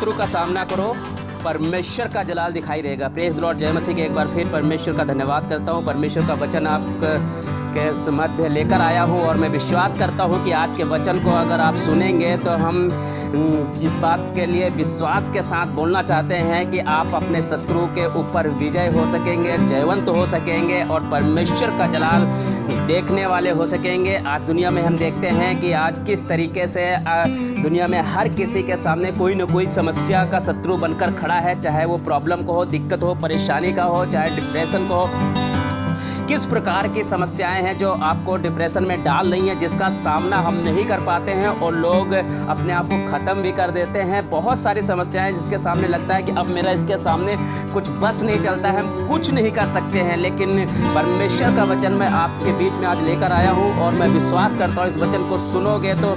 शत्रु का सामना करो, परमेश्वर का जलाल दिखाई देगा। प्रेज द लॉर्ड, जय मसीह के। एक बार फिर परमेश्वर का धन्यवाद करता हूँ। परमेश्वर का वचन आप के मध्य लेकर आया हूँ और मैं विश्वास करता हूँ कि आज के वचन को अगर आप सुनेंगे तो हम इस बात के लिए विश्वास के साथ बोलना चाहते हैं कि आप अपने शत्रु के ऊपर विजय हो सकेंगे, जयवंत हो सकेंगे और परमेश्वर का जलाल देखने वाले हो सकेंगे। आज दुनिया में हम देखते हैं कि आज किस तरीके से दुनिया में हर किसी के सामने कोई न कोई समस्या का शत्रु बनकर खड़ा है, चाहे वो प्रॉब्लम को हो, दिक्कत हो, परेशानी का हो, चाहे डिप्रेशन को हो। किस प्रकार की समस्याएं हैं जो आपको डिप्रेशन में डाल रही हैं, जिसका सामना हम नहीं कर पाते हैं और लोग अपने आप को ख़त्म भी कर देते हैं। बहुत सारी समस्याएं जिसके सामने लगता है कि अब मेरा इसके सामने कुछ बस नहीं चलता है, हम कुछ नहीं कर सकते हैं। लेकिन परमेश्वर का वचन मैं आपके बीच में आज लेकर आया हूं और मैं विश्वास करता हूं इस वचन को सुनोगे तो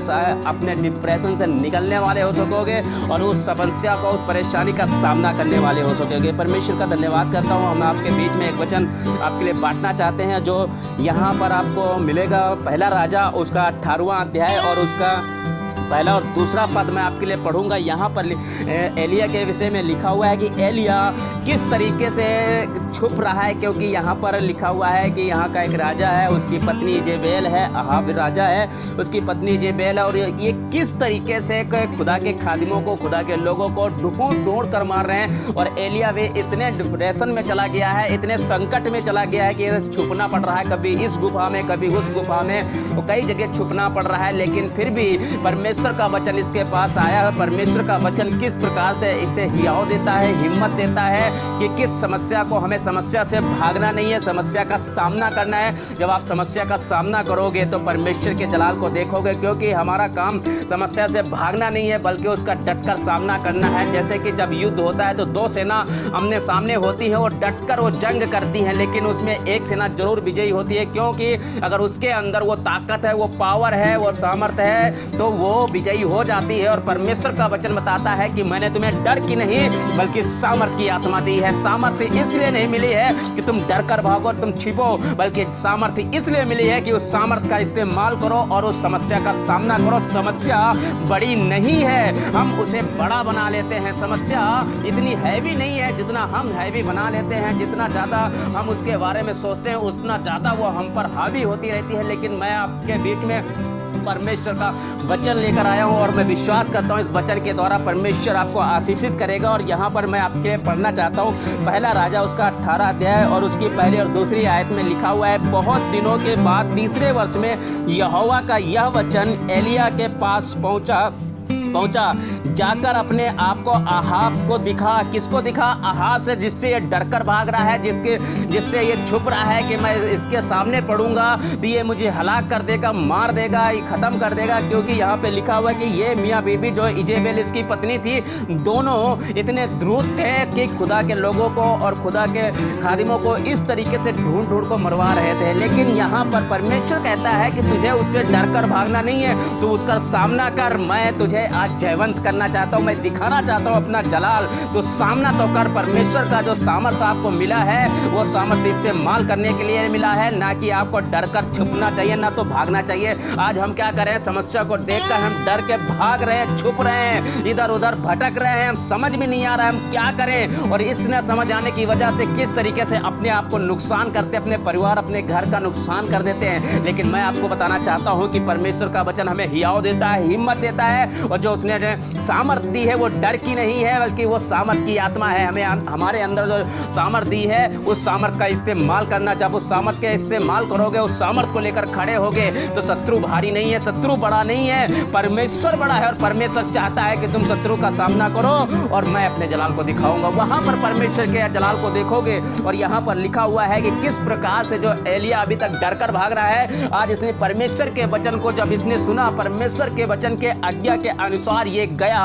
अपने डिप्रेशन से निकलने वाले हो सकोगे और उस समस्या को, उस परेशानी का सामना करने वाले हो सकोगे। परमेश्वर का धन्यवाद करता हूँ। हम आपके बीच में एक वचन आपके लिए बांटना चाहते हैं जो यहाँ पर आपको मिलेगा। पहला राजा उसका 18वां अध्याय और उसका पहला और दूसरा पद मैं आपके लिए पढ़ूंगा। यहाँ पर एलिया के विषय में लिखा हुआ है कि एलिया किस तरीके से छुप रहा है, क्योंकि यहाँ पर लिखा हुआ है कि यहाँ का एक राजा है, उसकी पत्नी जेबेल है, अहाब राजा है, उसकी पत्नी जेबेल है और ये किस तरीके से खुदा के खादिमों को, खुदा के लोगों को ढूंढ कर मार रहे हैं। और एलिया वे इतने डिप्रेशन में चला गया है, इतने संकट में चला गया है कि छुपना पड़ रहा है, कभी इस गुफा में, कभी उस गुफा में, वो कई जगह छुपना पड़ रहा है। लेकिन फिर भी परमेश्वर का वचन इसके पास आया है। परमेश्वर का वचन किस प्रकार से इसे हियाव देता है, हिम्मत देता है कि किस समस्या को, हमें समस्या से भागना नहीं है, समस्या का सामना करना है। जब आप समस्या का सामना करोगे तो परमेश्वर के जलाल को देखोगे, क्योंकि हमारा काम समस्या से भागना नहीं है बल्कि उसका डटकर सामना करना है। जैसे कि जब युद्ध होता है तो दो सेना आमने सामने होती है और डटकर वो जंग करती हैं, लेकिन उसमें एक सेना जरूर विजयी होती है, क्योंकि अगर उसके अंदर वो ताकत है, वो पावर है, वो सामर्थ्य है तो वो विजयी हो जाती है। और परमेश्वर का वचन बताता है कि मैंने तुम्हें डर की नहीं बल्कि सामर्थ्य की आत्मा दी है। सामर्थ्य इसलिए नहीं मिली है कि तुम डर कर भागो और तुम छिपो, बल्कि सामर्थ्य इसलिए मिली है कि उस सामर्थ्य का इस्तेमाल करो और उस समस्या का सामना करो। समस्या बड़ी नहीं है, हम उसे बड़ा बना लेते हैं। समस्या इतनी हैवी नहीं है जितना हम हैवी बना लेते हैं। जितना ज़्यादा हम उसके बारे में सोचते हैं उतना ज़्यादा वो हम पर हावी होती रहती है। लेकिन मैं आपके बीच में परमेश्वर का वचन लेकर आया हूँ और मैं विश्वास करता हूँ इस वचन के द्वारा परमेश्वर आपको आशीषित करेगा। और यहाँ पर मैं आपके लिए पढ़ना चाहता हूँ पहला राजा उसका 18 अध्याय और उसकी पहली और दूसरी आयत में लिखा हुआ है, बहुत दिनों के बाद तीसरे वर्ष में यहोवा का यह वचन एलिया के पास पहुँचा, जाकर अपने आप को अहाब को दिखा। किसको दिखा? अहाब से, जिससे ये डरकर भाग रहा है, जिससे ये छुप रहा है कि मैं इसके सामने पड़ूंगा तो ये मुझे हलाक कर देगा, मार देगा, ये खत्म कर देगा। क्योंकि यहाँ पे लिखा हुआ है कि ये मियाँ बीबी जो इजेबेल इसकी पत्नी थी, दोनों इतने द्रुत थे कि खुदा के लोगों को और खुदा के खादिमों को इस तरीके से ढूंढ को मरवा रहे थे। लेकिन यहाँ पर परमेश्वर कहता है कि तुझे उससे डर कर भागना नहीं है, तू उसका सामना कर। मैं तुझे जयवंत करना चाहता हूं, मैं दिखाना चाहता हूं अपना जलाल, तो सामना तो कर। परमेश्वर का जो सामर्थ्य आपको मिला है वो सामर्थ्य इस्तेमाल करने के लिए मिला है, ना कि आपको डर कर छुपना चाहिए, ना तो भागना चाहिए। आज हम क्या करें, समस्या को देखकर हम डर के भाग रहे हैं, छुप रहे हैं, इधर उधर भटक रहे हैं, हम समझ में नहीं आ रहा है हम क्या करें। और इस न समझ आने की वजह से किस तरीके से अपने आप को नुकसान करते, अपने परिवार, अपने घर का नुकसान कर देते हैं। लेकिन मैं आपको बताना चाहता हूं कि परमेश्वर का वचन हमें हियाव देता है, हिम्मत देता है, और जो उसने सामर्थ दी है वो डर की नहीं है बल्कि वो सामर्थ की आत्मा है। हमें हमारे अंदर जो सामर्थ दी है उस सामर्थ का इस्तेमाल करना। जब उस सामर्थ का इस्तेमाल करोगे, उस सामर्थ को लेकर खड़े होगे तो शत्रु भारी नहीं है, शत्रु बड़ा नहीं है, परमेश्वर बड़ा है। और परमेश्वर चाहता है कि तुम शत्रु का सामना करो और मैं अपने जलाल को दिखाऊंगा। वहां पर परमेश्वर के जलाल को देखोगे। और यहाँ पर लिखा हुआ है कि किस प्रकार से जो एलिया अभी तक डर कर भाग रहा है, आज इसने परमेश्वर के वचन को जब इसने सुना, परमेश्वर के वचन के आज्ञा के अनुसार ये गया।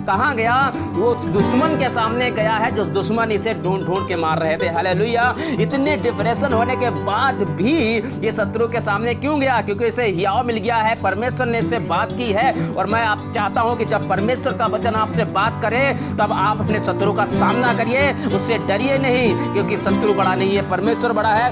कहाँ गया? वो दुश्मन के सामने गया है जो दुश्मन इसे ढूंढ के मार रहे थे। हालेलुया। इतने डिप्रेशन होने के बाद भी ये शत्रु के सामने क्यों गया? क्योंकि इसे हियाव मिल गया है, परमेश्वर ने इससे बात की है। और मैं आप चाहता हूं कि जब परमेश्वर का वचन आपसे बात करे तब आप अपने शत्रु का सामना करिए, उससे डरिए नहीं, क्योंकि शत्रु बड़ा नहीं है, परमेश्वर बड़ा है।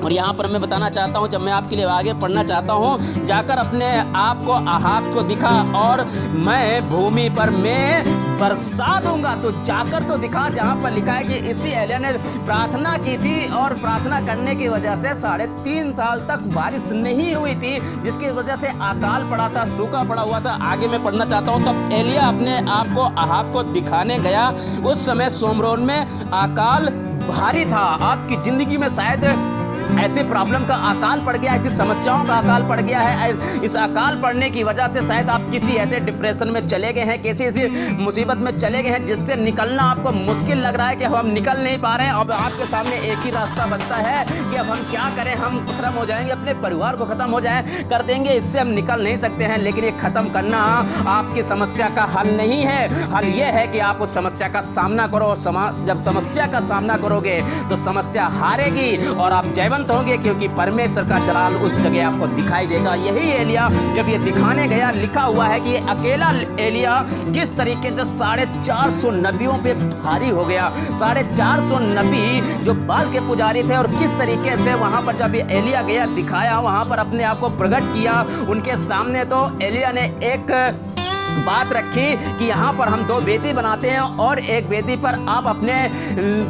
और यहाँ पर मैं बताना चाहता हूँ, जब मैं आपके लिए आगे पढ़ना चाहता हूँ, जाकर अपने आप को अहाब को दिखा और मैं भूमि पर मैं बरसा दूंगा। तो जाकर तो दिखा, जहाँ पर लिखा है कि इसी एलिया ने प्रार्थना की थी और प्रार्थना करने की वजह से 3.5 साल तक बारिश नहीं हुई थी, जिसकी वजह से अकाल पड़ा था, सूखा पड़ा हुआ था। आगे मैं पढ़ना चाहता हूँ। तब एलिया अपने आप को अहाब को दिखाने गया। उस समय सोमरोन में अकाल भारी था। आपकी जिंदगी में शायद ऐसे प्रॉब्लम का अकाल पड़ गया, ऐसी समस्याओं का अकाल पड़ गया है। इस अकाल पड़ने की वजह से शायद आप किसी ऐसे डिप्रेशन में चले गए हैं, किसी ऐसी मुसीबत में चले गए हैं जिससे निकलना आपको मुश्किल लग रहा है कि हम निकल नहीं पा रहे हैं। अब आपके सामने एक ही रास्ता बनता है कि अब हम क्या करें, हम खत्म हो जाएंगे, अपने परिवार को खत्म हो जाए कर देंगे, इससे हम निकल नहीं सकते हैं। लेकिन ये खत्म करना आपकी समस्या का हल नहीं है। हल ये है कि आप उस समस्या का सामना करो। जब समस्या का सामना करोगे तो समस्या हारेगी और आप जयवंत होंगे, क्योंकि परमेश्वर का जलाल उस जगह आपको दिखाई देगा। यही एलिया जब ये दिखाने गया, लिखा हुआ है कि ये अकेला एलिया किस तरीके से 450 नबियों पे भारी हो गया। 450 नबी जो बाल के पुजारी थे, और किस तरीके से वहां पर जब ये एलिया गया, दिखाया, वहां पर अपने आप को प्रकट किया उनके सामने, तो एलिया ने एक बात रखी कि यहाँ पर हम 2 वेदी बनाते हैं और एक वेदी पर आप अपने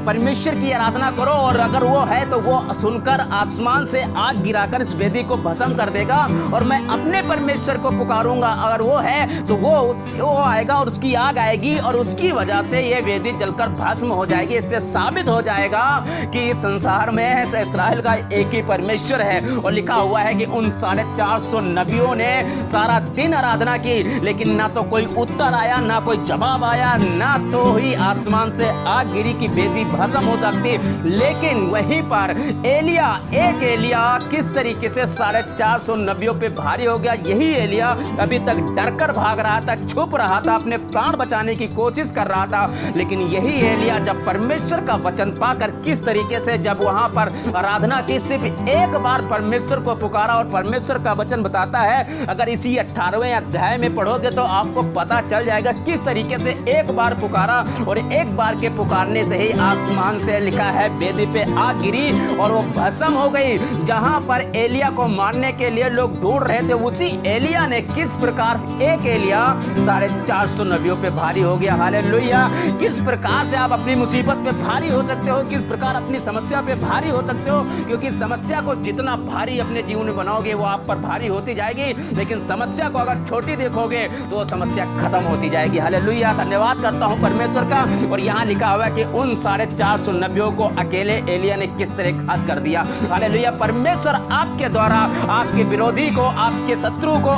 परमेश्वर की आराधना करो, और अगर वो है तो वो सुनकर आसमान से आग गिराकर इस वेदी को भस्म कर देगा, और मैं अपने परमेश्वर को पुकारूंगा, अगर वो है तो वो आएगा और उसकी आग आएगी और उसकी वजह से ये वेदी जलकर भस्म हो जाएगी। इससे साबित हो जाएगा कि इस संसार में इस्राएल का एक ही परमेश्वर है। और लिखा हुआ है कि उन 450 नबियों ने सारा दिन आराधना की, लेकिन ना तो कोई उत्तर आया, ना कोई जवाब आया, ना तो ही आसमान से आग गिरी की वेदी भस्म हो सकती। लेकिन वहीं पर एक एलिया किस तरीके से 450 नबियों पे भारी हो गया। यही एलिया अभी तक डरकर भाग रहा था, छुप रहा था, अपने प्राण बचाने की कोशिश कर रहा था। लेकिन यही एलिया जब परमेश्वर का वचन पाकर किस तरीके से जब वहां पर आराधना की, सिर्फ एक बार परमेश्वर को पुकारा, और परमेश्वर का वचन बताता है, अगर इसी 18वें अध्याय में पढ़ोगे तो आपको पता चल जाएगा किस तरीके से एक बार पुकारा, और एक बार के पुकारने से ही आसमान से लिखा है वेदी पे आग गिरी और वो भस्म हो गई। जहां पर एलिया को मारने के लिए लोग ढूंढ रहे थे, उसी एलिया ने किस प्रकार एक एलिया 450 नबियों पे भारी हो गया। हालेलुया। किस प्रकार से आप अपनी मुसीबत पे भारी हो सकते हो, किस प्रकार अपनी समस्या पे भारी हो सकते हो, क्योंकि समस्या को जितना भारी अपने जीवन में बनाओगे वो आप पर भारी होती जाएगी, लेकिन समस्या को अगर छोटी देखोगे तो वो समस्या खत्म होती जाएगी। हालेलुया। धन्यवाद करता हूं परमेश्वर का। और यहाँ लिखा हुआ है कि उन 450 नबियों को अकेले एलिया ने किस तरह घात कर दिया। हालेलुया। परमेश्वर आपके द्वारा आपके विरोधी को, आपके शत्रु को,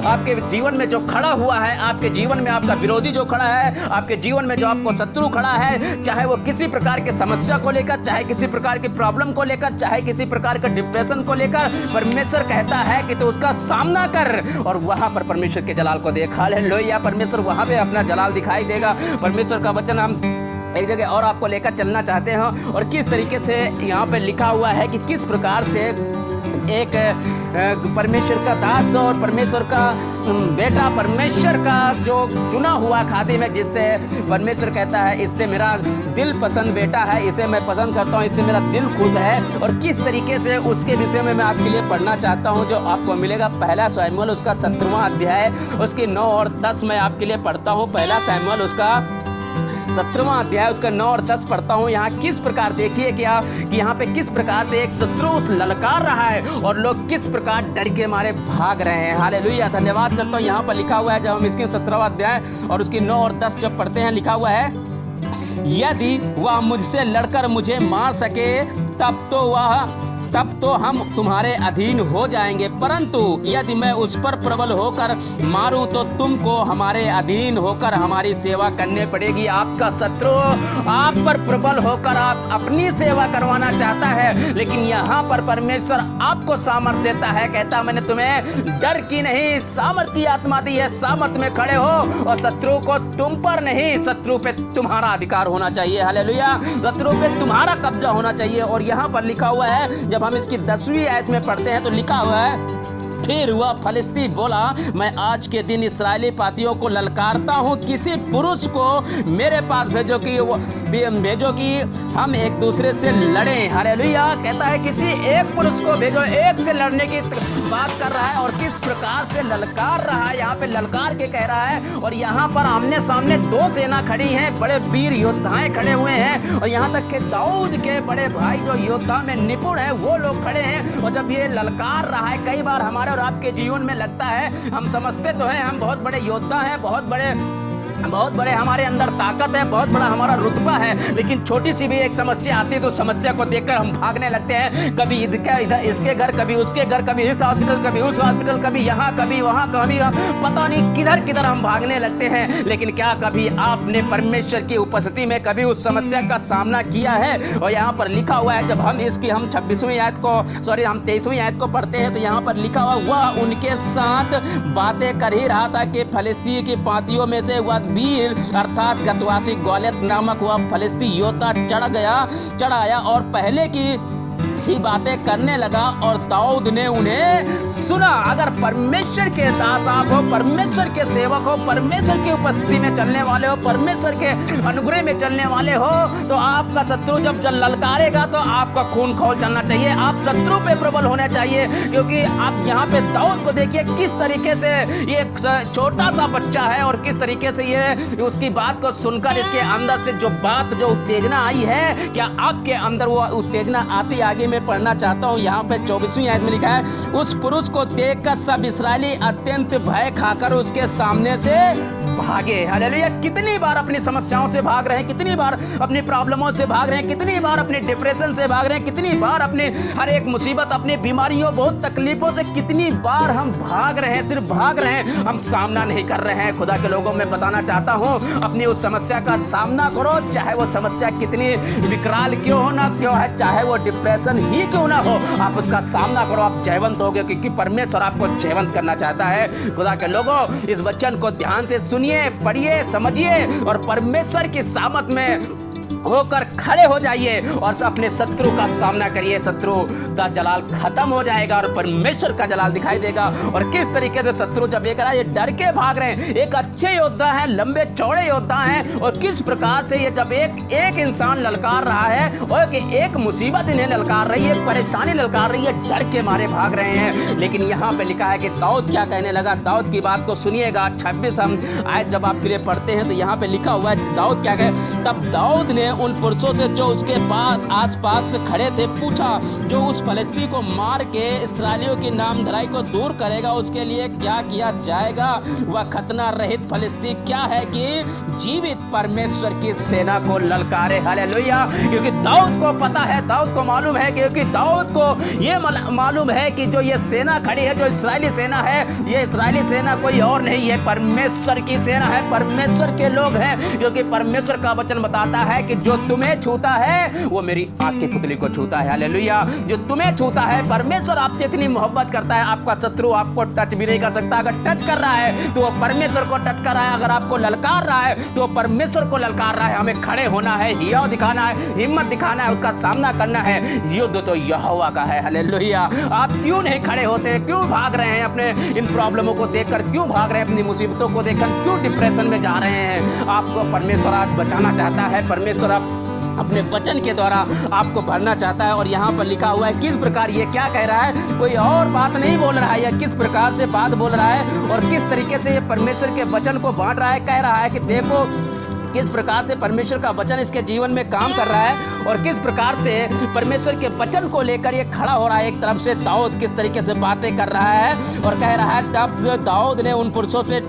आपके जीवन में जो खड़ा हुआ है, आपके जीवन में आपका विरोधी जो खड़ा है, आपके जीवन में जो आपको शत्रु खड़ा है, चाहे वो किसी प्रकार के समस्या को लेकर, चाहे किसी प्रकार की प्रॉब्लम को लेकर, चाहे किसी प्रकार का डिप्रेशन को लेकर, परमेश्वर कहता है कि तो उसका सामना कर और वहां पर परमेश्वर के जलाल को देख। हालेलुया। परमेश्वर वहां पे अपना जलाल दिखाई देगा। परमेश्वर का वचन हम एक जगह और आपको लेकर चलना चाहते हैं, और किस तरीके से यहाँ पे लिखा हुआ है कि किस प्रकार से एक परमेश्वर का दास और परमेश्वर का बेटा, परमेश्वर का जो चुना हुआ खादिम है, जिससे परमेश्वर कहता है इससे मेरा दिल पसंद बेटा है, इसे मैं पसंद करता हूँ, इससे मेरा दिल खुश है। और किस तरीके से उसके विषय में मैं आपके लिए पढ़ना चाहता हूँ, जो आपको मिलेगा 1 शमूएल उसका 17वां अध्याय उसकी 9 और 10 मैं आपके लिए पढ़ता हूँ। 1 शमूएल उसका 17वां अध्याय उसका 9 और 10 पढ़ता हूँ। यहाँ किस प्रकार देखिए कि यहाँ पे किस प्रकार से एक शत्रु उस ललकार रहा है और लोग किस प्रकार डर के मारे भाग रहे हैं। हालेलुया। धन्यवाद करता हूँ। यहाँ पर लिखा हुआ है, जब हम इसके 17वां अध्याय और उसकी 9 और 10 जब पढ़ते हैं, लिखा हुआ है, यदि वह मुझसे लड़कर मुझे मार सके तब तो हम तुम्हारे अधीन हो जाएंगे, परंतु यदि मैं उस पर प्रबल होकर मारूं तो तुमको हमारे अधीन होकर हमारी सेवा करनी पड़ेगी। आपका शत्रु आप पर प्रबल होकर आप अपनी सेवा करवाना चाहता है, लेकिन यहाँ पर परमेश्वर आपको सामर्थ्य देता है, कहता मैंने तुम्हें डर की नहीं सामर्थ्य आत्मा दी है, सामर्थ्य में खड़े हो और शत्रु को तुम पर नहीं, शत्रु पे तुम्हारा अधिकार होना चाहिए। हालेलुया। शत्रु पे तुम्हारा कब्जा होना चाहिए। और यहाँ पर लिखा हुआ है, जब हम इसकी 10वीं आयत में पढ़ते हैं तो लिखा हुआ है, फिर वह फलिस्ती बोला, मैं आज के दिन इस्राएली पातियों को ललकारता हूँ, किसी पुरुष को मेरे पास भेजो कि हम एक दूसरे से लड़ें। हालेलुया। कहता है किसी एक पुरुष को भेजो, एक से लड़ने की बात कर रहा है और किस प्रकार से ललकार रहा है, यहाँ पे ललकार के कह रहा है। और यहाँ पर आमने सामने दो सेना खड़ी हैं, बड़े वीर योद्धाएं खड़े हुए हैं और यहाँ तक कि दाऊद के बड़े भाई जो योद्धा में निपुण है वो लोग खड़े हैं। और जब ये ललकार रहा है, कई बार हमारे और आपके जीवन में लगता है, हम समझते तो हैं हम बहुत बड़े योद्धा हैं, बहुत बड़े हमारे अंदर ताकत है, बहुत बड़ा हमारा रुतबा है, लेकिन छोटी सी भी एक समस्या आती है तो समस्या को देखकर हम भागने लगते हैं। कभी इधर इसके घर, कभी उसके घर, कभी इस हॉस्पिटल, कभी उस हॉस्पिटल, कभी यहाँ, कभी वहाँ, कभी पता नहीं किधर हम भागने लगते हैं। लेकिन क्या कभी आपने परमेश्वर की उपस्थिति में कभी उस समस्या का सामना किया है? और यहाँ पर लिखा हुआ है, जब हम 26वीं आयत को हम 23वीं आयत को पढ़ते हैं तो यहाँ पर लिखा हुआ, वह उनके साथ बातें कर ही रहा था कि फलिस्ती की पातियों में से वह वीर अर्थात गतवासी गोलियत नामक वह फलिस्ती योद्धा चढ़ आया और पहले की सी बातें करने लगा और दाऊद ने उन्हें सुना। अगर परमेश्वर के दास आप हो, परमेश्वर के सेवक हो, परमेश्वर की उपस्थिति में चलने वाले हो, परमेश्वर के अनुग्रह में चलने वाले हो, तो आपका शत्रु जब ललकारेगा तो आपका खून खौल चलना चाहिए, आप शत्रु पे प्रबल होने चाहिए। क्योंकि आप यहाँ पे दाऊद को देखिए किस तरीके से ये छोटा सा बच्चा है और किस तरीके से ये उसकी बात को सुनकर इसके अंदर से जो उत्तेजना आई है, क्या आपके अंदर वो उत्तेजना आती? आगे मैं पढ़ना चाहता हूँ। यहाँ पे 24वीं आयत में लिखा है, उस पुरुष को देखकर सब इस्राएली अत्यंत भय खाकर उसके सामने से भागे। हालेलुया। कितनी बार अपनी समस्याओं से भाग रहे हैं, कितनी बार अपनी प्रॉब्लमों से भाग रहे हैं, कितनी बार अपने डिप्रेशन से भाग रहे हैं, कितनी बार अपने हर एक मुसीबत, अपनी बीमारियों, बहुत तकलीफों से कितनी बार हम भाग रहे हैं, सिर्फ भाग रहे हैं, हम सामना नहीं कर रहे हैं। खुदा के लोगों में बताना चाहता हूँ, अपनी उस समस्या का सामना करो, चाहे वो समस्या कितनी विकराल क्यों हो ना क्यों है, चाहे वो डिप्रेशन ही क्यों ना हो, आप उसका सामना करो, आप जयवंत होगे, क्योंकि परमेश्वर आपको जयवंत करना चाहता है। खुदा के लोगों, इस वचन को ध्यान से सुनिए, पढ़िए, समझिए और परमेश्वर की सामत में होकर खड़े हो जाइए और अपने शत्रु का सामना करिए। शत्रु का जलाल खत्म हो जाएगा और परमेश्वर का जलाल दिखाई देगा। और किस तरीके से शत्रु जब ये डर के भाग रहे हैं, एक अच्छे योद्धा हैं, लंबे चौड़े योद्धा हैं, और किस प्रकार से ये जब एक इंसान ललकार रहा है और कि एक मुसीबत इन्हें ललकार रही है, परेशानी ललकार रही है, डर के मारे भाग रहे हैं। लेकिन यहाँ पे लिखा है कि दाऊद क्या कहने लगा, दाऊद की बात को सुनिएगा। 26 हम आयत जब आपके लिए पढ़ते हैं तो यहाँ पे लिखा हुआ है, दाऊद क्या कहे, तब दाऊद ने उन पुरुषों से जो उसके पास आसपास खड़े थे पूछा, जो उस फलिस्ती को मार के इस्राएलियों की नामधराई को दूर करेगा उसके लिए क्या किया जाएगा? वह खतना रहित फलिस्ती क्या है कि जीवित परमेश्वर की सेना को ललकारे। हालेलुया। क्योंकि दाऊद को पता है, दाऊद को मालूम है, क्योंकि दाऊद को ये मालूम है कि जो ये सेना खड़ी है, जो इस्राएली सेना है, ये इस्राएली सेना कोई और नहीं है, परमेश्वर की सेना है, परमेश्वर के लोग हैं। क्योंकि परमेश्वर का वचन बताता है कि जो तुम्हें छूता है वो मेरी आंख की पुतली को छूता है। हालेलुया। जो तुम्हें छूता है, परमेश्वर आपसे इतनी मोहब्बत करता है, आपका शत्रु आपको टच भी नहीं कर सकता। अगर टच कर रहा है तो वो परमेश्वर को टच कर रहा है, अगर आपको ललकार रहा है तो वो परमेश्वर को ललकार रहा है। हमें खड़े होना है, हिया दिखाना है, हिम्मत दिखाना है, उसका सामना करना है। युद्ध तो यहोवा का है। हालेलुया। आप क्यों नहीं खड़े होते, क्यों भाग रहे हैं अपने इन प्रॉब्लमों को देखकर, क्यों भाग रहे हैं अपनी मुसीबतों को देखकर, क्यों डिप्रेशन में जा रहे हैं? आपको परमेश्वर आज बचाना चाहता है, परमेश्वर अपने वचन के द्वारा आपको भरना चाहता है। और यहाँ पर लिखा हुआ है किस प्रकार ये क्या कह रहा है, कोई और बात नहीं बोल रहा है, या किस प्रकार से बात बोल रहा है और किस तरीके से ये परमेश्वर के वचन को बांट रहा है। कह रहा है कि देखो किस प्रकार से परमेश्वर का वचन इसके जीवन में काम कर रहा है और किस प्रकार से परमेश्वर के वचन को लेकर ये खड़ा हो रहा है। एक तरफ से दाऊद किस तरीके से बातें कर रहा है और कह रहा है, तब दाऊद ने उन पुरुषों से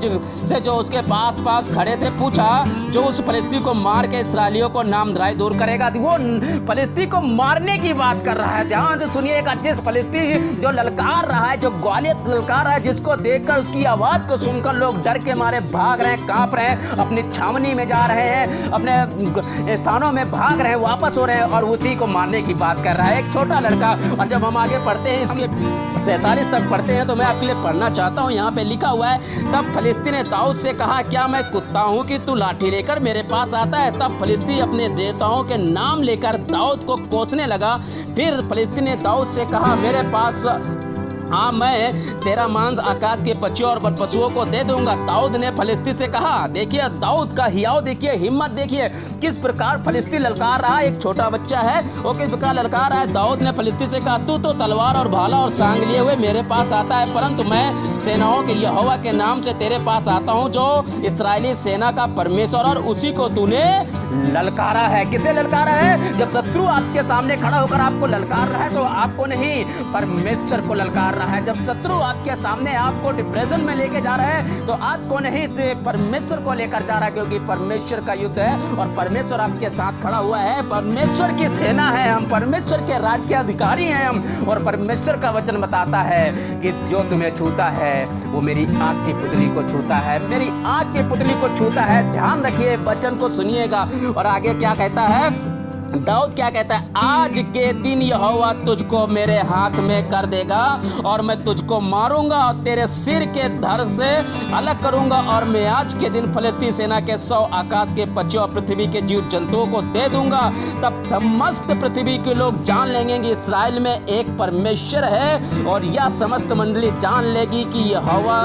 जो उसके पास खड़े थे पूछा, जो उस फलिस्ती को मार के इस्राएलियों को नामधराई दूर करेगा। वो फलिस्ती को मारने की बात कर रहा है। ध्यान से सुनिएगा, जिस फलिस्ती जो ललकार रहा है, जो ग्वालियत ललकार रहा है, जिसको देखकर उसकी आवाज को सुनकर लोग डर के मारे भाग रहे हैं, कांप रहे हैं, अपनी छावनी में जा रहे हैं, अपने स्थानों में भाग रहे हैं, वापस हो रहे हैं और उसी को मारने की बात कर रहा है एक छोटा लड़का। और जब हम आगे पढ़ते हैं, इसके 47 तक पढ़ते हैं, तो मैं आपके लिए पढ़ना चाहता हूँ। यहाँ पे लिखा हुआ है, तब फलिस्ती ने दाऊद से कहा, क्या मैं कुत्ता हूँ कि तू लाठी लेकर मेरे पास आता है? तब फलिस्ती अपने देवताओं के नाम लेकर दाऊद को कोसने लगा। फिर फलिस्ती ने दाऊद से कहा, मेरे पास हाँ, मैं तेरा मांस आकाश के पक्षियों और पशुओं को दे दूंगा। दाऊद ने फलिस्ती से कहा। देखिए दाऊद का हियाव देखिए, हिम्मत देखिए, किस प्रकार फलिस्ती ललकार रहा। एक छोटा बच्चा है, वो किस प्रकार ललकार रहा है। दाऊद ने फलिस्ती से कहा, तू तो तलवार और भाला और सांग लिए हुए मेरे पास आता है, परंतु मैं सेनाओं के यहोवा के नाम से तेरे पास आता हूँ, जो इस्राएली सेना का परमेश्वर, और उसी को तूने ललकारा है। किसे ललकारा है? जब शत्रु आपके सामने खड़ा होकर आपको ललकार रहा है तो आपको नहीं, परमेश्वर को ललकार रहा है। जब शत्रु आपके सामने आपको डिप्रेशन में लेके जा रहा है तो आपको नहीं, परमेश्वर को लेकर जा रहा है, क्योंकि परमेश्वर का युद्ध है और परमेश्वर आपके साथ खड़ा हुआ है। परमेश्वर की सेना है हम, परमेश्वर के राज के अधिकारी हैं हम, और परमेश्वर का वचन बताता है कि जो तुम्हें छूता है वो मेरी आँख की पुतली को छूता है, मेरी आँख की पुतली को छूता है। ध्यान रखिए, वचन को सुनिएगा। और आगे क्या कहता है दाऊद, क्या कहता है? आज के दिन यहोवा तुझको मेरे हाथ में कर देगा और मैं तुझको मारूंगा और तेरे सिर के धड़ से अलग करूंगा, और मैं आज के दिन फलिस्ती सेना के 100 आकाश के पक्षियों और पृथ्वी के जीव जंतुओं को दे दूंगा। तब समस्त पृथ्वी के लोग जान लेंगे कि इस्राएल में एक परमेश्वर है, और यह समस्त मंडली जान लेगी कि यहोवा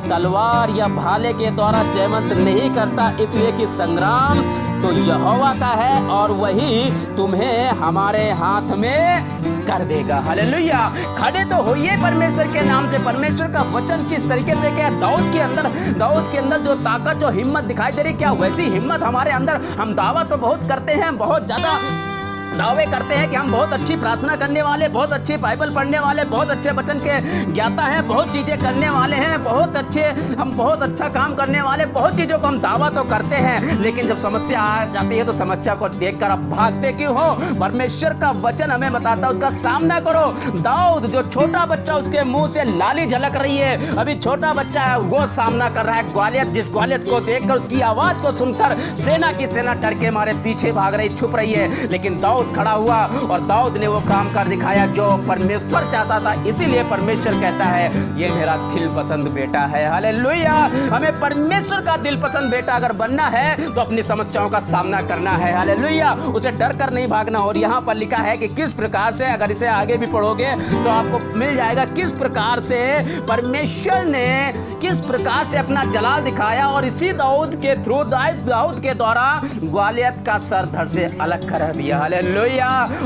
तलवार या भाले के द्वारा जयवंत नहीं करता, इसलिए कि संग्राम तो यहोवा का है और वही तुम्हें हमारे हाथ में कर देगा। हालेलुया। खड़े तो होइए परमेश्वर के नाम से। परमेश्वर का वचन किस तरीके से क्या दाऊद के अंदर जो ताकत, जो हिम्मत दिखाई दे रही, क्या वैसी हिम्मत हमारे अंदर? हम दावा तो बहुत करते हैं, बहुत ज्यादा दावे करते हैं कि हम बहुत अच्छी प्रार्थना करने वाले, बहुत अच्छी बाइबल पढ़ने वाले, बहुत अच्छे वचन के ज्ञाता हैं, बहुत चीजें करने वाले हैं, बहुत अच्छे, हम बहुत अच्छा काम करने वाले, बहुत चीजों को हम दावा तो करते हैं, लेकिन जब समस्या आ जाती है तो समस्या को देखकर अब भागते क्यों हो? परमेश्वर का वचन हमें बताता है उसका सामना करो। दाऊद, जो छोटा बच्चा, उसके मुंह से लाली झलक रही है, अभी छोटा बच्चा है, वो सामना कर रहा है ग्वालियत, जिस ग्वालियत को देखकर, उसकी आवाज को सुनकर सेना की सेना डर के मारे पीछे भाग रही, छुप रही है। लेकिन दाऊद खड़ा हुआ और दाऊद ने वो काम कर दिखाया जो परमेश्वर चाहता था। इसीलिए परमेश्वर कहता है ये मेरा दिल पसंद बेटा है। हालेलुया। हमें परमेश्वर का दिल पसंद बेटा अगर बनना है तो अपनी समस्याओं का सामना करना है। हालेलुया। उसे डर कर नहीं भागना। और यहाँ पर लिखा है कि किस प्रकार से, अगर इसे आगे भी पढ़ोगे तो आपको मिल जाएगा किस प्रकार से परमेश्वर ने किस प्रकार से अपना जलाल दिखाया, और इसी दाऊद के थ्रू, दाऊद के द्वारा ग्वालियत का सर धड़ से अलग कर दिया। हालेलुया।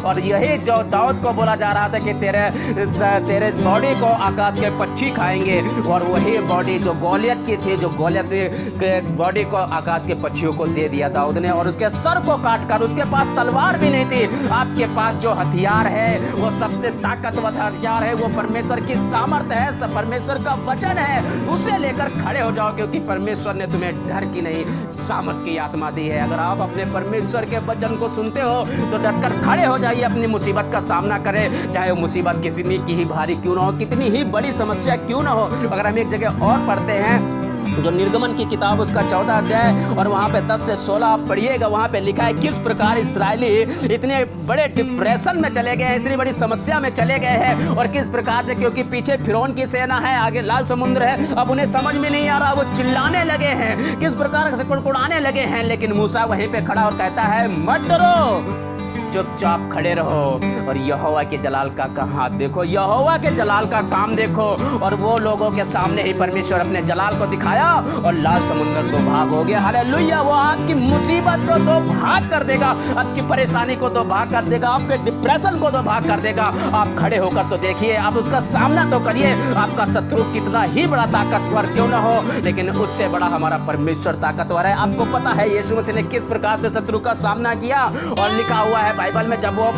और यही जो दाऊद को बोला जा रहा था कि तेरे बॉडी को आकाश के पक्षी खाएंगे, और वही बॉडी जो गोलियत की थी, जो गोलियत के बॉडी को आकाश के पक्षियों को दे दिया दाऊद ने, और उसके सर को काटकर, उसके पास तलवार भी नहीं थी। आपके पास जो हथियार है वो सबसे ताकतवर हथियार है, वो परमेश्वर की सामर्थ है, सब परमेश्वर का वचन है। उसे लेकर खड़े हो जाओ, क्योंकि परमेश्वर ने तुम्हें डर की नहीं, सामर्थ की आत्मा दी है। अगर आप अपने परमेश्वर के वचन को सुनते हो तो डटकर खड़े हो जाइए, अपनी मुसीबत का सामना करें, चाहे वो मुसीबत किसी की ही भारी क्यों ना हो, कितनी ही बड़ी समस्या क्यों ना हो। अगर हम एक जगह और पढ़ते हैं, जो निर्गमन की किताब उसका 14 अध्याय और वहाँ पे 10 से 16 आप पढ़िएगा, वहाँ पे लिखा है किस प्रकार इस्राएली इतने बड़े डिप्रेशन में चले गए हैं, इतनी बड़ी समस्या में चले गए हैं, और किस प्रकार से, क्योंकि पीछे फिरौन की सेना है, आगे लाल समुद्र है, अब उन्हें समझ में नहीं आ रहा, वो चिल्लाने लगे हैं, किस प्रकार से कुड़कुड़ाने लगे हैं। लेकिन मूसा वहीं पे खड़ा और कहता है मत डरो, चुपचाप खड़े रहो और यहोवा के जलाल का हाथ देखो, यहोवा के जलाल का काम देखो। और वो लोगों के सामने ही परमेश्वर अपने जलाल को दिखाया और लाल समुद्र दो भाग हो गया। हालेलुया। वो आपकी मुसीबत को दो भाग कर देगा, आपकी परेशानी को दो भाग कर देगा, आपके डिप्रेशन को दो भाग कर देगा। आप खड़े होकर तो देखिए, आप उसका सामना तो करिए। आपका शत्रु कितना ही बड़ा ताकतवर क्यों ना हो, लेकिन उससे बड़ा हमारा परमेश्वर ताकतवर है। आपको पता है यीशु मसीह ने किस प्रकार से शत्रु का सामना किया, और लिखा हुआ है बाइबल में, जब वो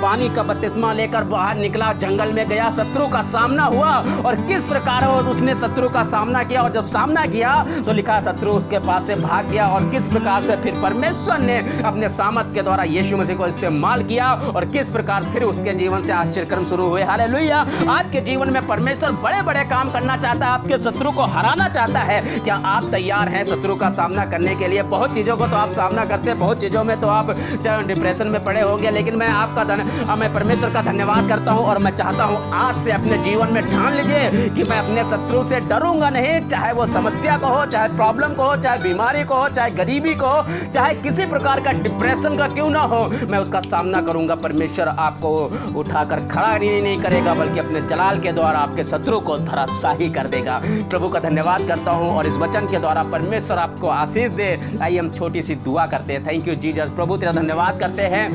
पानी का बपतिस्मा लेकर बाहर निकला, जंगल में गया, शत्रु का सामना हुआ, और किस प्रकार उसने शत्रु का सामना किया। और जब सामना किया तो लिखा शत्रु उसके पास से भाग गया, और किस प्रकार से फिर परमेश्वर ने अपने सामर्थ के द्वारा यीशु मसीह को इस्तेमाल किया, और किस प्रकार फिर उसके जीवन से आश्चर्यक्रम शुरू हुए। हालेलुया। आपके जीवन में परमेश्वर बड़े बड़े काम करना चाहता है, आपके शत्रु को हराना चाहता है। क्या आप तैयार हैं शत्रु का सामना करने के लिए? बहुत चीजों को तो आप सामना करते हैं, बहुत चीजों में तो आप चाहे डिप्रेशन में पड़े हो, हो गया, लेकिन मैं मैं परमेश्वर का धन्यवाद करता हूँ और मैं चाहता हूँ आज से अपने जीवन में ठान लीजिए कि मैं अपने शत्रु से डरूंगा नहीं, चाहे वो समस्या को हो, चाहे प्रॉब्लम को हो, चाहे बीमारी को हो, चाहे गरीबी को हो, चाहे किसी प्रकार का डिप्रेशन का क्यों ना हो, मैं उसका सामना करूंगा। परमेश्वर आपको उठाकर खड़ा नहीं करेगा, बल्कि अपने जलाल के द्वारा आपके शत्रु को धराशाही कर देगा। प्रभु का धन्यवाद करता हूँ और इस वचन के द्वारा परमेश्वर आपको आशीष दे। आइए हम छोटी सी दुआ करते हैं। Thank you Jesus. प्रभु तेरा धन्यवाद करते हैं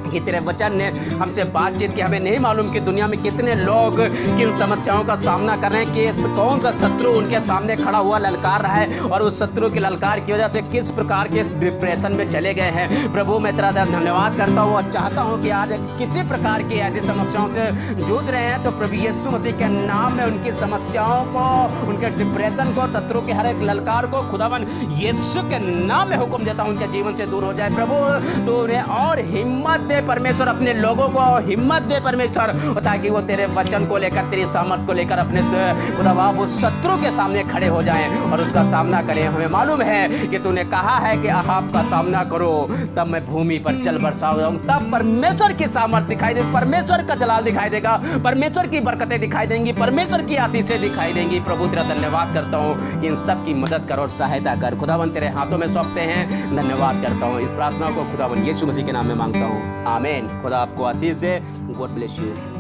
कि तेरे वचन ने हमसे बातचीत की। हमें नहीं मालूम कि दुनिया में कितने लोग किन समस्याओं का सामना कर रहे हैं, कि कौन सा शत्रु उनके सामने खड़ा हुआ ललकार रहा है और उस शत्रु की ललकार की वजह से किस प्रकार के डिप्रेशन में चले गए हैं। प्रभु मैं तेरा धन्यवाद करता हूँ और चाहता हूँ कि आज किसी प्रकार की ऐसी समस्याओं से जूझ रहे हैं तो प्रभु यीशु मसीह के नाम में उनकी समस्याओं को, उनके डिप्रेशन को, शत्रु के हर एक ललकार को खुदावन यीशु के नाम में हुक्म देता हूँ उनके जीवन से दूर हो जाए। प्रभु तो उन्हें और हिम्मत दे परमेश्वर, अपने लोगों को हिम्मत दे परमेश्वर, ताकि वो तेरे वचन को लेकर, तेरी सामर्थ को लेकर अपने खुदा उस शत्रु के सामने खड़े हो जाएं और उसका सामना करें। हमें मालूम है कि तूने कहा है कि अहाब का सामना करो तब मैं भूमि पर जल बरसाऊंगा। तब परमेश्वर की सामर्थ दिखाई देगी, परमेश्वर का जलाल दिखाई देगा, परमेश्वर की बरकतें दिखाई देंगी, परमेश्वर की आशीषें दिखाई देंगी। प्रभु तेरा धन्यवाद करता हूँ कि इन सब की मदद कर और सहायता कर। खुदावन तेरे हाथों में सौंपते हैं। धन्यवाद करता हूँ। इस प्रार्थना को खुदावन यीशु मसीह के नाम में मांगता हूँ, आमीन। खुदा आपको आशीष दे। God bless you.